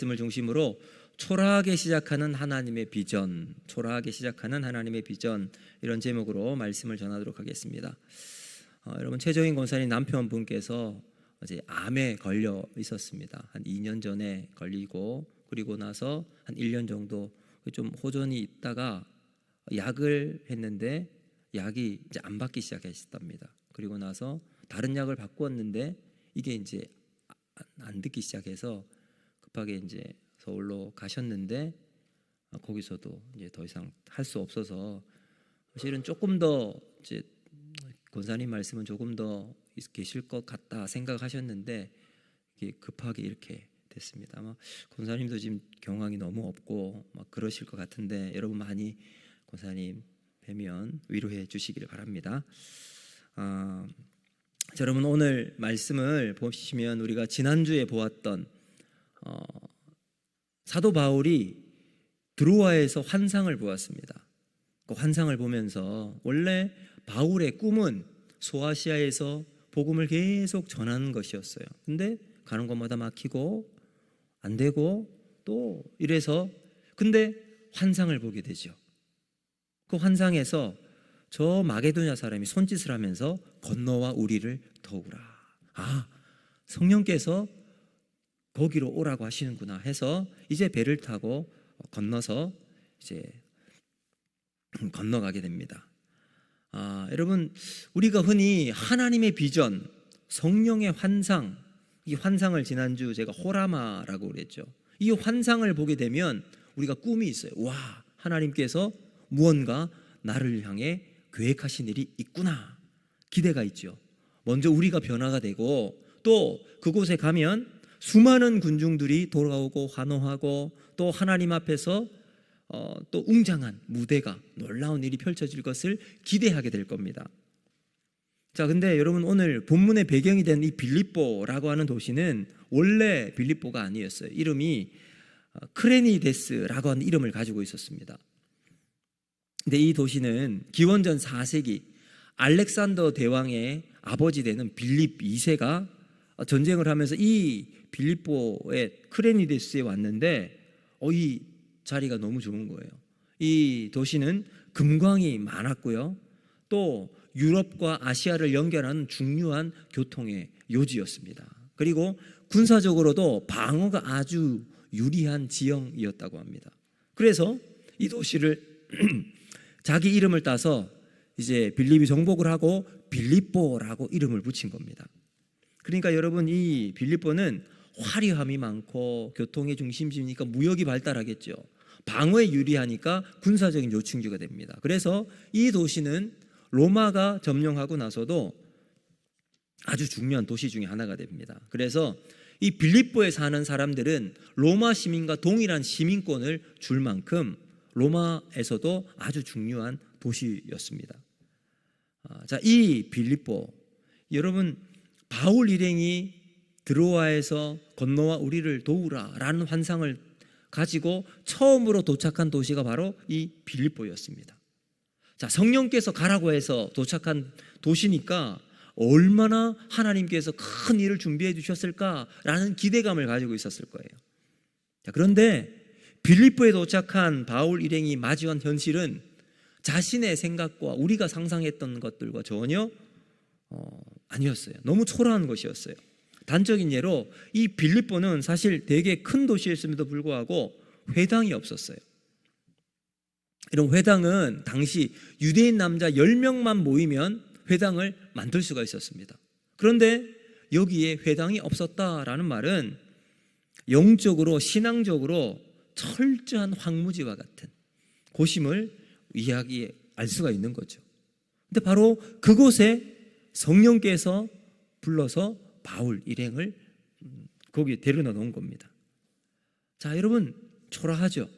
말씀을 중심으로 초라하게 시작하는 하나님의 비전, 초라하게 시작하는 하나님의 비전, 이런 제목으로 말씀을 전하도록 하겠습니다. 여러분, 최정인 권사님 남편분께서 어제 암에 걸려 있었습니다. 한 2년 전에 걸리고, 그리고 나서 한 1년 정도 좀 호전이 있다가 약을 했는데 약이 이제 안 받기 시작했답니다. 그리고 나서 다른 약을 바꾸었는데 이게 이제 안 듣기 시작해서 급하게 이제 서울로 가셨는데 거기서도 이제 더 이상 할 수 없어서 사실은 조금 더 이제 권사님 말씀은 조금 더 계실 것 같다 생각하셨는데 이게 급하게 이렇게 됐습니다. 아마 권사님도 지금 경황이 너무 없고 막 그러실 것 같은데 여러분 많이 권사님 뵈면 위로해 주시기를 바랍니다. 여러분, 오늘 말씀을 보시면 우리가 지난주에 보았던 사도 바울이 드로아에서 환상을 보았습니다. 그 환상을 보면서 원래 바울의 꿈은 소아시아에서 복음을 계속 전하는 것이었어요. 근데 가는 곳마다 막히고 안 되고 또 이래서 근데 환상을 보게 되죠. 그 환상에서 저 마게도냐 사람이 손짓을 하면서 건너와 우리를 도우라. 성령께서 거기로 오라고 하시는구나 해서 이제 배를 타고 건너서 이제 건너가게 됩니다. 여러분, 우리가 흔히 하나님의 비전, 성령의 환상, 이 환상을 지난주 제가 호라마라고 그랬죠. 이 환상을 보게 되면 우리가 꿈이 있어요. 와, 하나님께서 무언가 나를 향해 계획하신 일이 있구나. 기대가 있죠. 먼저 우리가 변화가 되고 또 그곳에 가면 수많은 군중들이 돌아오고 환호하고 또 하나님 앞에서 또 웅장한 무대가 놀라운 일이 펼쳐질 것을 기대하게 될 겁니다. 자, 근데 여러분, 오늘 본문의 배경이 된 이 빌립보라고 하는 도시는 원래 빌립보가 아니었어요. 이름이 크레니데스라고 하는 이름을 가지고 있었습니다. 근데 이 도시는 기원전 4세기 알렉산더 대왕의 아버지 되는 빌립 2세가 전쟁을 하면서 이 빌립보의 크레니데스에 왔는데 이 자리가 너무 좋은 거예요. 이 도시는 금광이 많았고요. 또 유럽과 아시아를 연결하는 중요한 교통의 요지였습니다. 그리고 군사적으로도 방어가 아주 유리한 지형이었다고 합니다. 그래서 이 도시를 자기 이름을 따서 이제 빌립이 정복을 하고 빌립보라고 이름을 붙인 겁니다. 그러니까 여러분, 이 빌립보는 화려함이 많고 교통의 중심지니까 무역이 발달하겠죠. 방어에 유리하니까 군사적인 요충지가 됩니다. 그래서 이 도시는 로마가 점령하고 나서도 아주 중요한 도시 중에 하나가 됩니다. 그래서 이 빌립보에 사는 사람들은 로마 시민과 동일한 시민권을 줄 만큼 로마에서도 아주 중요한 도시였습니다. 자, 이 빌립보, 여러분, 바울 일행이 드로아에서 건너와 우리를 도우라라는 환상을 가지고 처음으로 도착한 도시가 바로 이 빌립보였습니다. 자, 성령께서 가라고 해서 도착한 도시니까 얼마나 하나님께서 큰 일을 준비해 주셨을까라는 기대감을 가지고 있었을 거예요. 자, 그런데 빌립보에 도착한 바울 일행이 마주한 현실은 자신의 생각과 우리가 상상했던 것들과 전혀 아니었어요. 너무 초라한 것이었어요. 단적인 예로 이 빌립보는 사실 되게 큰 도시였음에도 불구하고 회당이 없었어요. 이런 회당은 당시 유대인 남자 10명만 모이면 회당을 만들 수가 있었습니다. 그런데 여기에 회당이 없었다라는 말은 영적으로 신앙적으로 철저한 황무지와 같은 곳임을 알 수가 있는 거죠. 근데 바로 그곳에 성령께서 불러서 바울 일행을 거기에 데려다 놓은 겁니다. 자, 여러분, 초라하죠.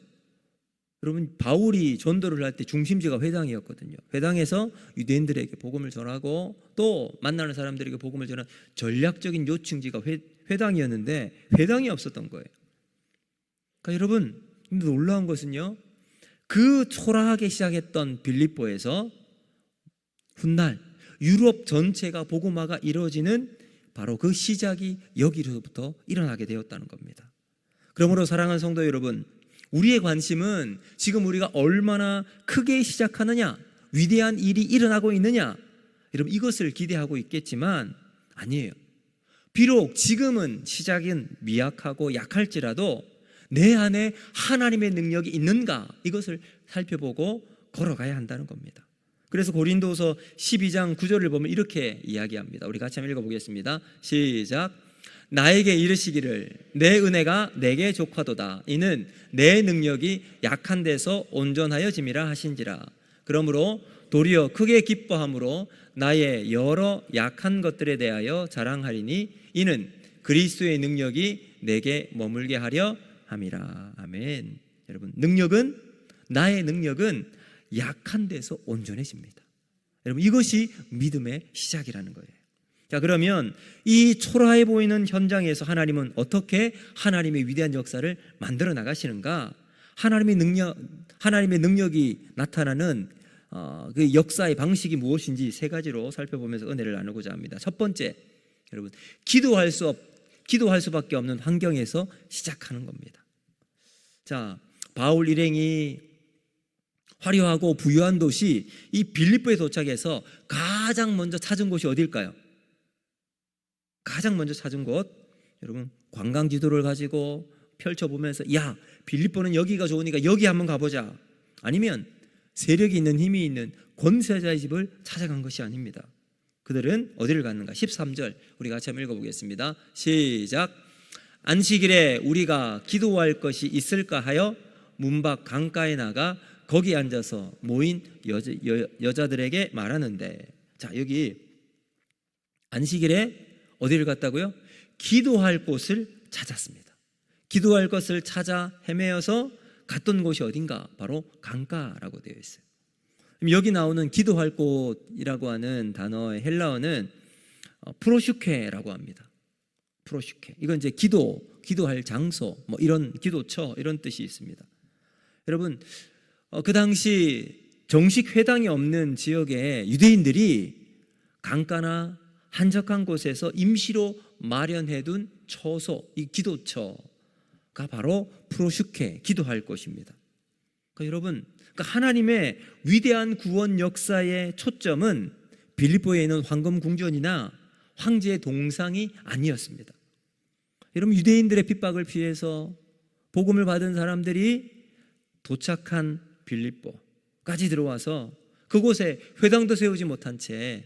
여러분, 바울이 전도를 할 때 중심지가 회당이었거든요. 회당에서 유대인들에게 복음을 전하고 또 만나는 사람들에게 복음을 전하는 전략적인 요충지가 회당이었는데 회당이 없었던 거예요. 그러니까 여러분, 근데 놀라운 것은요, 그 초라하게 시작했던 빌립보에서 훗날 유럽 전체가 복음화가 이루어지는 바로 그 시작이 여기로부터 일어나게 되었다는 겁니다. 그러므로 사랑하는 성도 여러분, 우리의 관심은 지금 우리가 얼마나 크게 시작하느냐, 위대한 일이 일어나고 있느냐, 여러분 이것을 기대하고 있겠지만 아니에요. 비록 지금은 시작은 미약하고 약할지라도 내 안에 하나님의 능력이 있는가, 이것을 살펴보고 걸어가야 한다는 겁니다. 그래서 고린도서 12장 9절을 보면 이렇게 이야기합니다. 우리 같이 한번 읽어보겠습니다. 시작. 나에게 이르시기를 내 은혜가 내게 족하도다. 이는 내 능력이 약한 데서 온전하여짐이라 하신지라. 그러므로 도리어 크게 기뻐함으로 나의 여러 약한 것들에 대하여 자랑하리니 이는 그리스도의 능력이 내게 머물게 하려 함이라. 아멘. 여러분, 나의 능력은 약한 데서 온전해집니다. 여러분, 이것이 믿음의 시작이라는 거예요. 자, 그러면 이 초라해 보이는 현장에서 하나님은 어떻게 하나님의 위대한 역사를 만들어 나가시는가? 하나님의 능력이 나타나는 그 역사의 방식이 무엇인지 세 가지로 살펴보면서 은혜를 나누고자 합니다. 첫 번째, 여러분, 기도할 수밖에 없는 환경에서 시작하는 겁니다. 자, 바울 일행이 화려하고 부유한 도시 이 빌립보에 도착해서 가장 먼저 찾은 곳이 어딜까요? 가장 먼저 찾은 곳, 여러분, 관광 지도를 가지고 펼쳐보면서 야, 빌립보는 여기가 좋으니까 여기 한번 가보자. 아니면 세력이 있는 힘이 있는 권세자의 집을 찾아간 것이 아닙니다. 그들은 어디를 갔는가? 13절 우리 같이 한번 읽어보겠습니다. 시작. 안식일에 우리가 기도할 것이 있을까 하여 문 밖 강가에 나가 거기 앉아서 모인 여자들에게 말하는데, 자, 여기 안식일에 어디를 갔다고요? 기도할 곳을 찾았습니다. 기도할 것을 찾아 헤매어서 갔던 곳이 어딘가? 바로 강가라고 되어 있어요. 여기 나오는 기도할 곳이라고 하는 단어의 헬라어는 프로슈케라고 합니다. 프로슈케. 이건 이제 기도할 장소, 뭐 이런 기도처 이런 뜻이 있습니다. 여러분, 그 당시 정식 회당이 없는 지역에 유대인들이 강가나 한적한 곳에서 임시로 마련해둔 처소, 이 기도처가 바로 프로슈케, 기도할 곳입니다. 그러니까 여러분, 하나님의 위대한 구원 역사의 초점은 빌립보에 있는 황금 궁전이나 황제의 동상이 아니었습니다. 여러분, 유대인들의 핍박을 피해서 복음을 받은 사람들이 도착한 빌립보까지 들어와서 그곳에 회당도 세우지 못한 채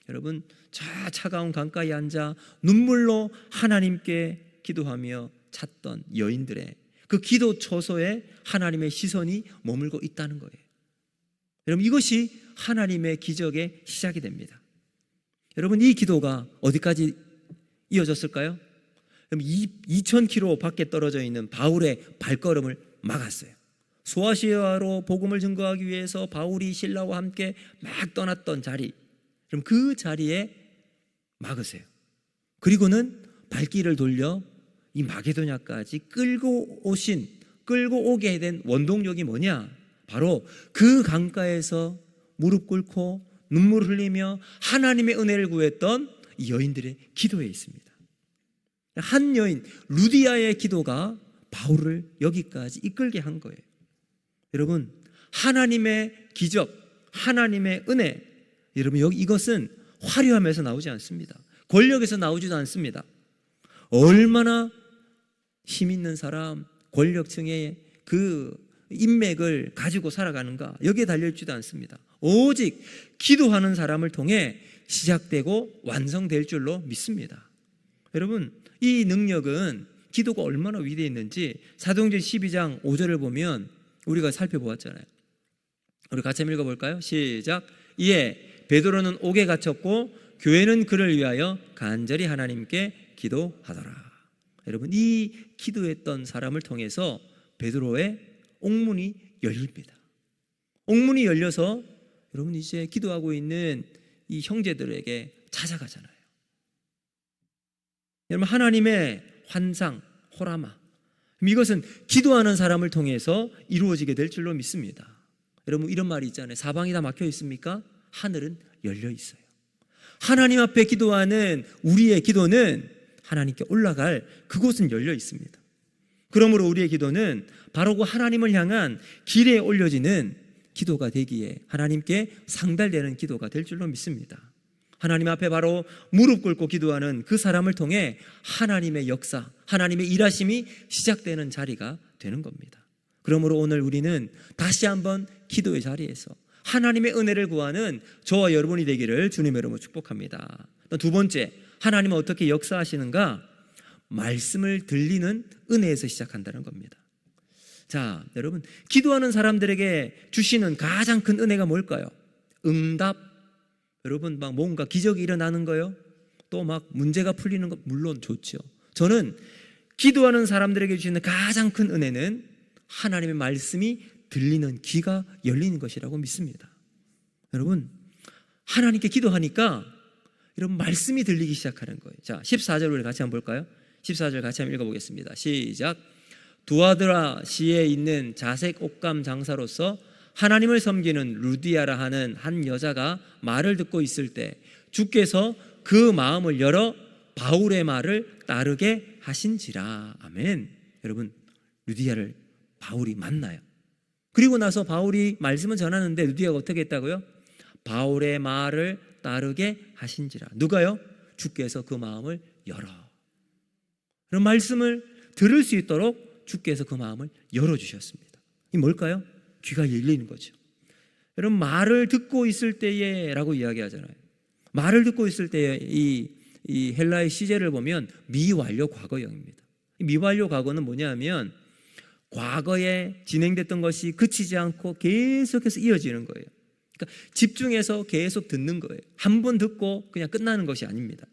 여러분, 저 차가운 강가에 앉아 눈물로 하나님께 기도하며 찾던 여인들의 그 기도 처소에 하나님의 시선이 머물고 있다는 거예요. 여러분, 이것이 하나님의 기적의 시작이 됩니다. 여러분, 이 기도가 어디까지 이어졌을까요? 2000km 밖에 떨어져 있는 바울의 발걸음을 막았어요. 소아시아로 복음을 증거하기 위해서 바울이 신라와 함께 막 떠났던 자리, 그럼 그 자리에 막으세요. 그리고는 발길을 돌려 이 마게도냐까지 끌고 오게 된 원동력이 뭐냐? 바로 그 강가에서 무릎 꿇고 눈물 흘리며 하나님의 은혜를 구했던 이 여인들의 기도에 있습니다. 한 여인 루디아의 기도가 바울을 여기까지 이끌게 한 거예요. 여러분, 하나님의 기적, 하나님의 은혜, 여러분, 이것은 화려함에서 나오지 않습니다. 권력에서 나오지도 않습니다. 얼마나 힘 있는 사람, 권력층의 그 인맥을 가지고 살아가는가, 여기에 달려있지도 않습니다. 오직 기도하는 사람을 통해 시작되고 완성될 줄로 믿습니다. 여러분, 이 능력은 기도가 얼마나 위대했는지 사도행전 12장 5절을 보면 우리가 살펴보았잖아요. 우리 같이 한번 읽어볼까요? 시작. 이에 베드로는 옥에 갇혔고 교회는 그를 위하여 간절히 하나님께 기도하더라. 여러분, 이 기도했던 사람을 통해서 베드로의 옥문이 열립니다. 옥문이 열려서 여러분, 이제 기도하고 있는 이 형제들에게 찾아가잖아요. 여러분, 하나님의 환상, 호라마, 이것은 기도하는 사람을 통해서 이루어지게 될 줄로 믿습니다. 여러분, 이런 말이 있잖아요. 사방이 다 막혀 있습니까? 하늘은 열려 있어요. 하나님 앞에 기도하는 우리의 기도는 하나님께 올라갈 그곳은 열려 있습니다. 그러므로 우리의 기도는 바로 그 하나님을 향한 길에 올려지는 기도가 되기에 하나님께 상달되는 기도가 될 줄로 믿습니다. 하나님 앞에 바로 무릎 꿇고 기도하는 그 사람을 통해 하나님의 역사, 하나님의 일하심이 시작되는 자리가 되는 겁니다. 그러므로 오늘 우리는 다시 한번 기도의 자리에서 하나님의 은혜를 구하는 저와 여러분이 되기를 주님의 이름으로 축복합니다. 두 번째, 하나님은 어떻게 역사하시는가? 말씀을 들리는 은혜에서 시작한다는 겁니다. 자, 여러분, 기도하는 사람들에게 주시는 가장 큰 은혜가 뭘까요? 응답. 여러분, 막 뭔가 기적이 일어나는 거요? 또 막 문제가 풀리는 것, 물론 좋죠. 저는 기도하는 사람들에게 주시는 가장 큰 은혜는 하나님의 말씀이 들리는 귀가 열리는 것이라고 믿습니다. 여러분, 하나님께 기도하니까 여러분 말씀이 들리기 시작하는 거예요. 자, 14절 우리 같이 한번 볼까요? 14절 같이 한번 읽어보겠습니다. 시작. 두아드라 시에 있는 자색 옷감 장사로서 하나님을 섬기는 루디아라 하는 한 여자가 말을 듣고 있을 때 주께서 그 마음을 열어 바울의 말을 따르게 하신지라. 아멘. 여러분, 루디아를 바울이 만나요. 그리고 나서 바울이 말씀을 전하는데 루디아가 어떻게 했다고요? 바울의 말을 따르게 하신지라. 누가요? 주께서 그 마음을 열어. 그런 말씀을 들을 수 있도록 주께서 그 마음을 열어주셨습니다. 이 뭘까요? 귀가 열리는 거죠. 여러분, 말을 듣고 있을 때에 라고 이야기하잖아요. 말을 듣고 있을 때에 이 헬라의 시제를 보면 미완료 과거형입니다. 미완료 과거는 뭐냐면 과거에 진행됐던 것이 그치지 않고 계속해서 이어지는 거예요. 그러니까 집중해서 계속 듣는 거예요. 한 번 듣고 그냥 끝나는 것이 아닙니다.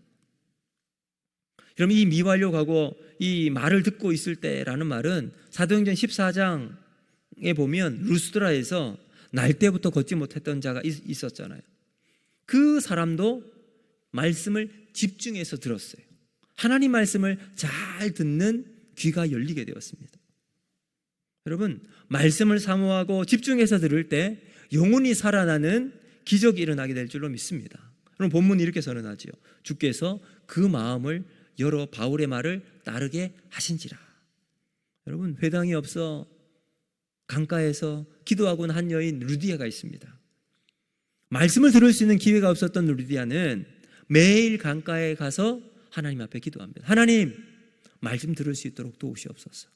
그럼 이 미완료 과거, 이 말을 듣고 있을 때라는 말은 사도행전 14장에 보면 루스드라에서 날 때부터 걷지 못했던 자가 있었잖아요. 그 사람도 말씀을 집중해서 들었어요. 하나님 말씀을 잘 듣는 귀가 열리게 되었습니다. 여러분, 말씀을 사모하고 집중해서 들을 때 영혼이 살아나는 기적이 일어나게 될 줄로 믿습니다. 그럼 본문이 이렇게 선언하지요. 주께서 그 마음을 열어 바울의 말을 따르게 하신지라. 여러분, 회당이 없어 강가에서 기도하고는 한 여인 루디아가 있습니다. 말씀을 들을 수 있는 기회가 없었던 루디아는 매일 강가에 가서 하나님 앞에 기도합니다. 하나님, 말씀 들을 수 있도록 도우시옵소서.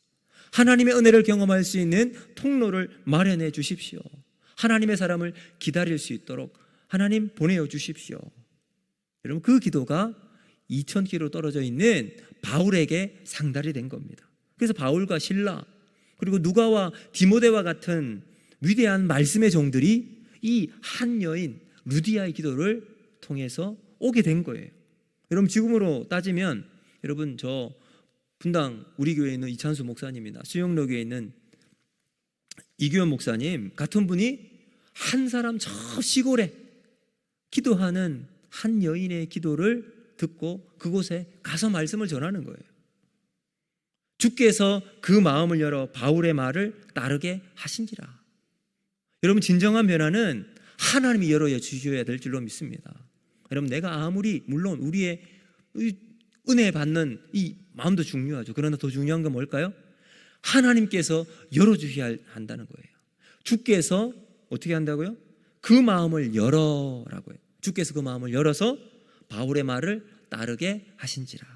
하나님의 은혜를 경험할 수 있는 통로를 마련해 주십시오. 하나님의 사람을 기다릴 수 있도록 하나님 보내어 주십시오. 여러분, 그 기도가 2000km 떨어져 있는 바울에게 상달이 된 겁니다. 그래서 바울과 실라 그리고 누가와 디모데와 같은 위대한 말씀의 종들이 이 한 여인 루디아의 기도를 통해서 오게 된 거예요. 여러분, 지금으로 따지면 여러분, 저 분당 우리 교회에 있는 이찬수 목사님이나 수영로교에 있는 이규현 목사님 같은 분이 한 사람 저 시골에 기도하는 한 여인의 기도를 듣고 그곳에 가서 말씀을 전하는 거예요. 주께서 그 마음을 열어 바울의 말을 따르게 하신지라. 여러분, 진정한 변화는 하나님이 열어 주셔야 될 줄로 믿습니다. 여러분, 내가 아무리 물론 우리의 은혜 받는 이 마음도 중요하죠. 그러나 더 중요한 건 뭘까요? 하나님께서 열어주셔야 한다는 거예요. 주께서 어떻게 한다고요? 그 마음을 열어라고 해요. 주께서 그 마음을 열어서 바울의 말을 따르게 하신지라.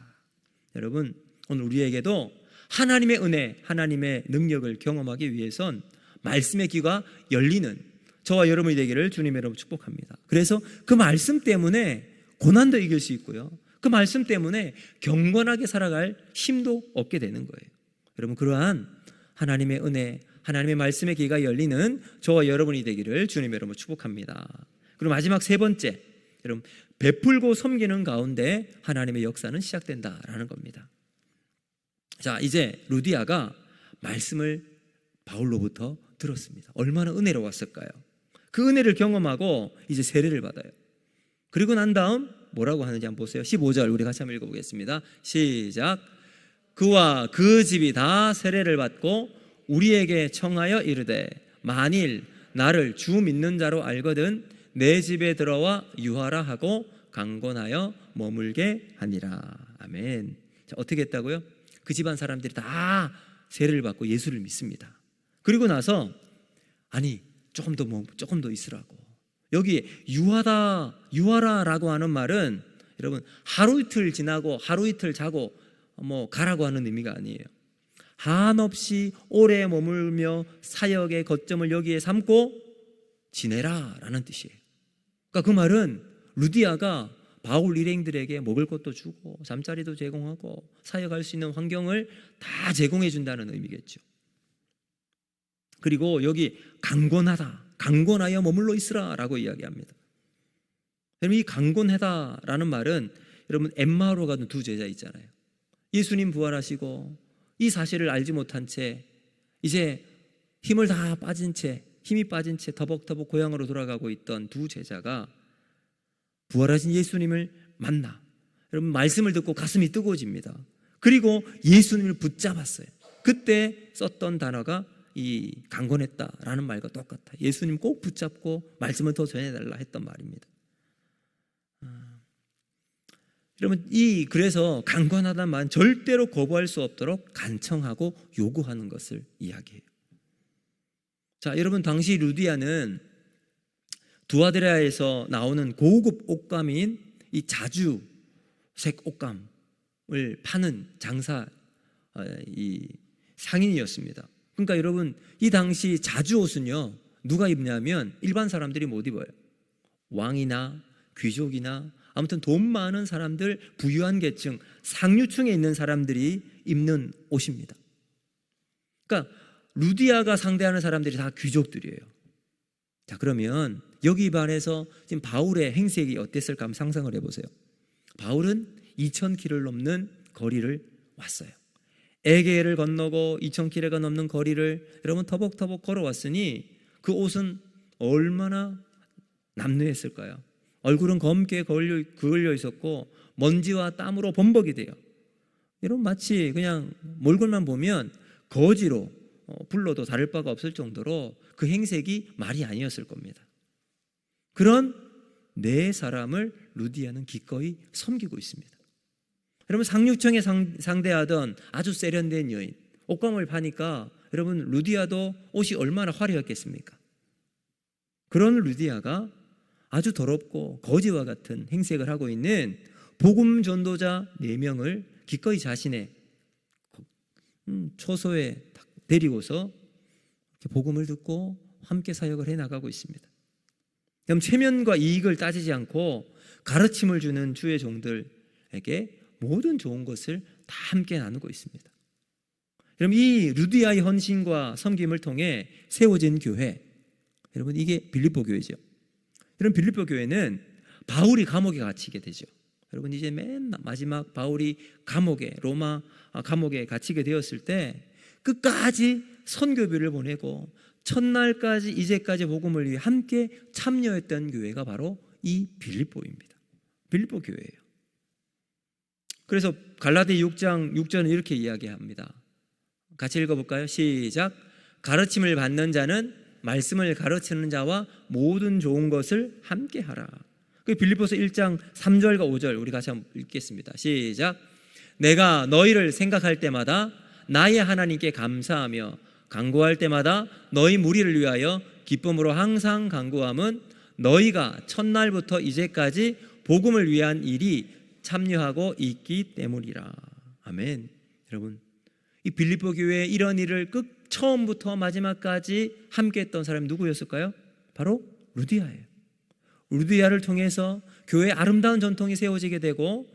여러분, 오늘 우리에게도 하나님의 은혜, 하나님의 능력을 경험하기 위해선 말씀의 귀가 열리는 저와 여러분이 되기를 주님의 이름으로 축복합니다. 그래서 그 말씀 때문에 고난도 이길 수 있고요, 그 말씀 때문에 경건하게 살아갈 힘도 얻게 되는 거예요. 여러분, 그러한 하나님의 은혜, 하나님의 말씀의 귀가 열리는 저와 여러분이 되기를 주님의 이름으로 축복합니다. 그리고 마지막 세 번째, 여러분, 베풀고 섬기는 가운데 하나님의 역사는 시작된다라는 겁니다. 자, 이제 루디아가 말씀을 바울로부터 들었습니다. 얼마나 은혜로웠을까요? 그 은혜를 경험하고 이제 세례를 받아요. 그리고 난 다음 뭐라고 하는지 한번 보세요. 15절 우리 같이 한번 읽어보겠습니다. 시작. 그와 그 집이 다 세례를 받고 우리에게 청하여 이르되 만일 나를 주 믿는 자로 알거든 내 집에 들어와 유하라 하고 강권하여 머물게 하니라. 아멘. 자, 어떻게 했다고요? 그 집안 사람들이 다 세례를 받고 예수를 믿습니다. 그리고 나서 아니 조금 더 있으라고. 여기 유하라라고 하는 말은 여러분 하루 이틀 지나고 하루 이틀 자고 가라고 하는 의미가 아니에요. 한없이 오래 머물며 사역의 거점을 여기에 삼고 지내라라는 뜻이에요. 그러니까 그 말은 루디아가 바울 일행들에게 먹을 것도 주고 잠자리도 제공하고 사역할 수 있는 환경을 다 제공해 준다는 의미겠죠. 그리고 여기 강권하여 머물러 있으라라고 이야기합니다. 여러분 이 강권하다라는 말은 여러분 엠마오로 가는 두 제자 있잖아요. 예수님 부활하시고 이 사실을 알지 못한 채 이제 힘이 빠진 채 터벅터벅 고향으로 돌아가고 있던 두 제자가 부활하신 예수님을 만나 여러분 말씀을 듣고 가슴이 뜨거워집니다. 그리고 예수님을 붙잡았어요. 그때 썼던 단어가 이 강권했다라는 말과 똑같아. 예수님 꼭 붙잡고 말씀을 더 전해달라 했던 말입니다. 여러분 그래서 강권하다는 말은 절대로 거부할 수 없도록 간청하고 요구하는 것을 이야기해요. 자, 여러분 당시 루디아는 두아드라에서 나오는 고급 옷감인 이 자주색 옷감을 파는 이 상인이었습니다. 그러니까 여러분 이 당시 자주옷은요 누가 입냐면 일반 사람들이 못 입어요. 왕이나 귀족이나 아무튼 돈 많은 사람들, 부유한 계층, 상류층에 있는 사람들이 입는 옷입니다. 그러니까 루디아가 상대하는 사람들이 다 귀족들이에요. 자, 그러면 여기 반해서 지금 바울의 행색이 어땠을까 한번 상상을 해보세요. 바울은 2000km를 넘는 거리를 왔어요. 에게를 건너고 2000km가 넘는 거리를 여러분 터벅터벅 걸어왔으니 그 옷은 얼마나 남루했을까요? 얼굴은 검게 그을려 있었고 먼지와 땀으로 범벅이 돼요. 여러분 마치 그냥 몰골만 보면 거지로 불러도 다를 바가 없을 정도로 그 행색이 말이 아니었을 겁니다. 그런 네 사람을 루디아는 기꺼이 섬기고 있습니다. 여러분 상류층에 상대하던 아주 세련된 여인, 옷감을 파니까 여러분 루디아도 옷이 얼마나 화려했겠습니까? 그런 루디아가 아주 더럽고 거지와 같은 행색을 하고 있는 복음 전도자 4명을 기꺼이 자신의 초소에 데리고서 복음을 듣고 함께 사역을 해나가고 있습니다. 그럼 체면과 이익을 따지지 않고 가르침을 주는 주의 종들에게 모든 좋은 것을 다 함께 나누고 있습니다. 여러분 이 루디아의 헌신과 섬김을 통해 세워진 교회, 여러분 이게 빌립보 교회죠. 이런 빌립보 교회는 바울이 감옥에 갇히게 되죠. 여러분 이제 맨 마지막 바울이 로마 감옥에 갇히게 되었을 때 끝까지 선교비를 보내고 첫날까지 이제까지 복음을 위해 함께 참여했던 교회가 바로 이 빌립보입니다. 빌립보 교회예요. 그래서 갈라디 6장 6절은 이렇게 이야기합니다. 같이 읽어볼까요? 시작. 가르침을 받는 자는 말씀을 가르치는 자와 모든 좋은 것을 함께 하라. 그 빌립보서 1장 3절과 5절 우리 같이 한번 읽겠습니다. 시작. 내가 너희를 생각할 때마다 나의 하나님께 감사하며 간구할 때마다 너희 무리를 위하여 기쁨으로 항상 간구함은 너희가 첫날부터 이제까지 복음을 위한 일이 참여하고 있기 때문이라. 아멘. 여러분 이 빌립보 교회의 이런 일을 처음부터 마지막까지 함께했던 사람이 누구였을까요? 바로 루디아예요. 루디아를 통해서 교회의 아름다운 전통이 세워지게 되고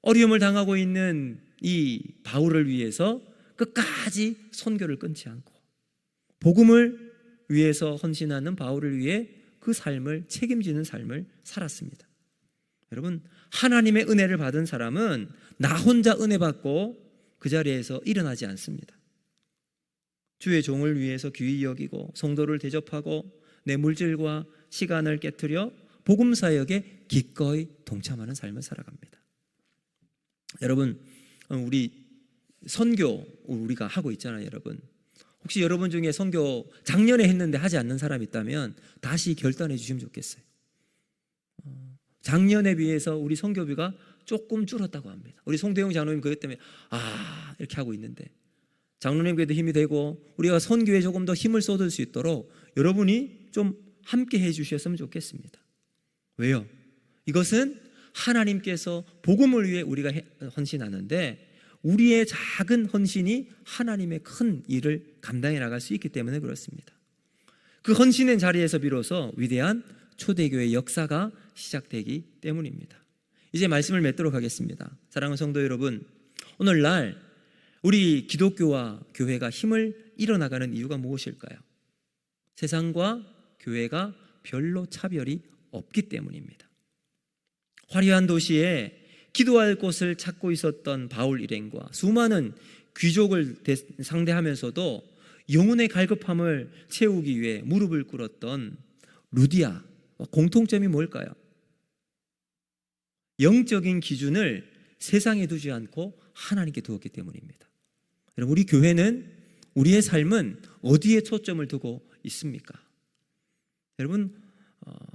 어려움을 당하고 있는 이 바울을 위해서 끝까지 선교를 끊지 않고 복음을 위해서 헌신하는 바울을 위해 그 삶을 책임지는 삶을 살았습니다. 여러분 하나님의 은혜를 받은 사람은 나 혼자 은혜 받고 그 자리에서 일어나지 않습니다. 주의 종을 위해서 귀히 여기고 성도를 대접하고 내 물질과 시간을 깨트려 복음 사역에 기꺼이 동참하는 삶을 살아갑니다. 여러분 우리 선교 우리가 하고 있잖아요. 여러분 혹시 여러분 중에 선교 작년에 했는데 하지 않는 사람이 있다면 다시 결단해 주시면 좋겠어요. 작년에 비해서 우리 선교비가 조금 줄었다고 합니다. 우리 송대용 장로님 그것 때문에 이렇게 하고 있는데 장로님께도 힘이 되고 우리가 선교에 조금 더 힘을 쏟을 수 있도록 여러분이 좀 함께 해주셨으면 좋겠습니다. 왜요? 이것은 하나님께서 복음을 위해 우리가 헌신하는데 우리의 작은 헌신이 하나님의 큰 일을 감당해 나갈 수 있기 때문에 그렇습니다. 그 헌신의 자리에서 비로소 위대한 초대교회의 역사가 시작되기 때문입니다. 이제 말씀을 맺도록 하겠습니다. 사랑하는 성도 여러분, 오늘날 우리 기독교와 교회가 힘을 잃어나가는 이유가 무엇일까요? 세상과 교회가 별로 차별이 없기 때문입니다. 화려한 도시에 기도할 곳을 찾고 있었던 바울 일행과 수많은 귀족을 상대하면서도 영혼의 갈급함을 채우기 위해 무릎을 꿇었던 루디아, 공통점이 뭘까요? 영적인 기준을 세상에 두지 않고 하나님께 두었기 때문입니다. 여러분, 우리 교회는, 우리의 삶은 어디에 초점을 두고 있습니까? 여러분,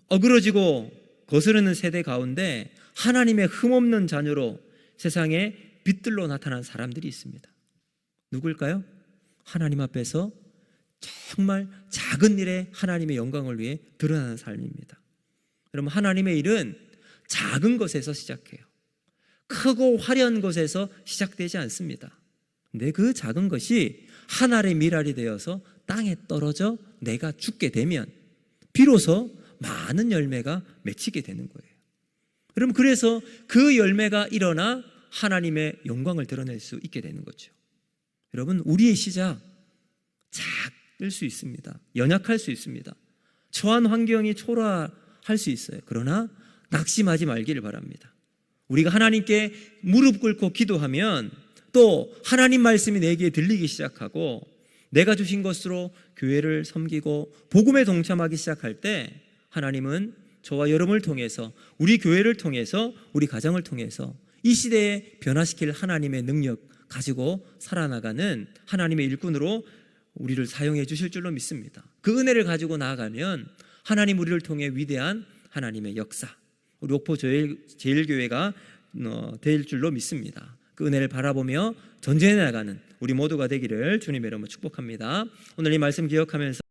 어그러지고 거스르는 세대 가운데 하나님의 흠없는 자녀로 세상에 빛들로 나타난 사람들이 있습니다. 누굴까요? 하나님 앞에서 정말 작은 일에 하나님의 영광을 위해 드러나는 삶입니다. 여러분, 하나님의 일은 작은 것에서 시작해요. 크고 화려한 것에서 시작되지 않습니다. 근데 그 작은 것이 하늘의 밀알이 되어서 땅에 떨어져 내가 죽게 되면 비로소 많은 열매가 맺히게 되는 거예요. 여러분, 그래서 그 열매가 일어나 하나님의 영광을 드러낼 수 있게 되는 거죠. 여러분, 우리의 시작 작을 수 있습니다. 연약할 수 있습니다. 처한 환경이 초라할 수 있어요. 그러나 낙심하지 말기를 바랍니다. 우리가 하나님께 무릎 꿇고 기도하면 또 하나님 말씀이 내게 들리기 시작하고 내가 주신 것으로 교회를 섬기고 복음에 동참하기 시작할 때 하나님은 저와 여러분을 통해서, 우리 교회를 통해서, 우리 가정을 통해서 이 시대에 변화시킬 하나님의 능력 가지고 살아나가는 하나님의 일꾼으로 우리를 사용해 주실 줄로 믿습니다. 그 은혜를 가지고 나아가면 하나님 우리를 통해 위대한 하나님의 역사, 우리 옥포 제일교회가 될 줄로 믿습니다. 그 은혜를 바라보며 전진해 나가는 우리 모두가 되기를 주님의 이름으로 축복합니다. 오늘 이 말씀 기억하면서